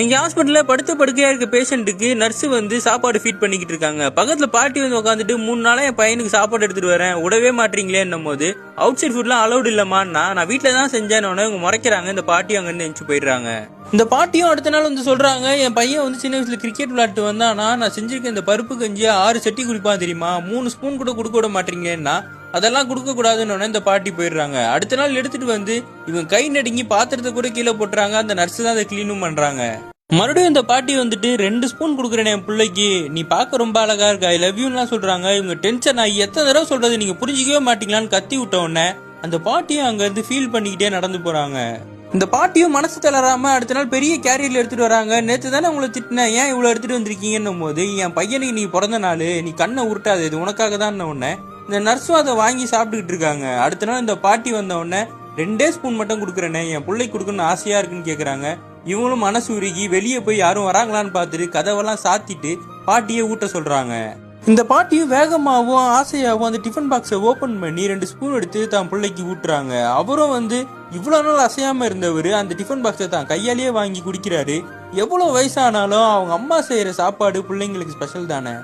இங்க ஹாஸ்பிட்டல்ல படுத்த படுக்கையா இருக்க பேஷண்ட்டுக்கு நர்ஸ் வந்து சாப்பாடு ஃபீட் பண்ணிக்கிட்டு இருக்காங்க. பக்கத்துல பாட்டி வந்து உட்காந்துட்டு 3 நாளா என் பையனுக்கு சாப்பாடு எடுத்துட்டு வரேன், உடவே மாட்டீங்களேன்னும் போது அவுட் சைட் ஃபுட்லாம் அலௌட் இல்லமான்னா நான் வீட்டுல தான் செஞ்சேன்னு இவங்க முறைக்கிறாங்க. இந்த பாட்டி அங்க இருந்து எந்திச்சு போயிடுறாங்க. இந்த பாட்டியும் அடுத்த நாள் வந்து சொல்றாங்க, என் பையன் வந்து சின்ன வயசுல கிரிக்கெட் விளையாட்டு வந்தானா நான் செஞ்சிருக்க இந்த பருப்பு கஞ்சியா 6 சட்டி குடிப்பான் தெரியுமா, 3 ஸ்பூன் கூட கொடுக்க விட மாட்டீங்கன்னா அதெல்லாம் கொடுக்க கூடாதுன்னு இந்த பாட்டி போயிடுறாங்க. அடுத்த நாள் எடுத்துட்டு வந்து இவங்க கை நடுங்கி பாத்திரத்தை கூட கீழே போட்டுறாங்க. அந்த நர்ஸ் தான் அதை கிளீனும் பண்றாங்க. மறுபடியும் இந்த பாட்டி வந்துட்டு 2 ஸ்பூன் கொடுக்குறேன் என் பிள்ளைக்கு, நீ பார்க்க ரொம்ப அழகா இருக்க, ஐ லவ் யூலாம் சொல்றாங்க. இவங்க டென்ஷன் ஆகி எத்தனை தடவை சொல்றது நீங்க புரிஞ்சிக்கவே மாட்டீங்களான்னு கத்தி விட்ட உடனே அந்த பாட்டியும் அங்க இருந்து ஃபீல் பண்ணிக்கிட்டே நடந்து போறாங்க. இந்த பாட்டியும் மனசு தளராம அடுத்த நாள் பெரிய கேரியர்ல எடுத்துட்டு வராங்க. நேற்று தானே உங்களை திட்டினேன், ஏன் இவ்வளவு எடுத்துட்டு வந்திருக்கீங்கன்னும் போது என் பையனுக்கு நீ பிறந்த நாள், நீ கண்ணை உருட்டாது, இது உனக்காக தான் உடனே இந்த நர்ஸும் அதை வாங்கி சாப்பிட்டுக்கிட்டு இருக்காங்க. அடுத்த நாள் இந்த பாட்டி வந்த உடனே 2 ஸ்பூன் மட்டும் கொடுக்குறேனே, என் பிள்ளை கொடுக்கணும்னு ஆசையா இருக்குன்னு கேக்குறாங்க. இவங்களும் மனசு உருகி வெளியே போய் யாரும் வராங்களான்னு பார்த்துட்டு கதவெல்லாம் சாத்திட்டு பாட்டியை ஊட்ட சொல்றாங்க. இந்த பாட்டியும் வேகமாகவும் ஆசையாகவும் அந்த டிஃபன் பாக்ஸை ஓபன் பண்ணி 2 ஸ்பூன் எடுத்து தான் பிள்ளைக்கு ஊட்டுறாங்க. அவரும் வந்து இவ்வளவு நாள் அசையாம இருந்தவர் அந்த டிஃபன் பாக்ஸை தான் கையாலேயே வாங்கி குடிக்கிறாரு. எவ்வளவு வயசானாலும் அவங்க அம்மா செய்யற சாப்பாடு பிள்ளைங்களுக்கு ஸ்பெஷல் தானே.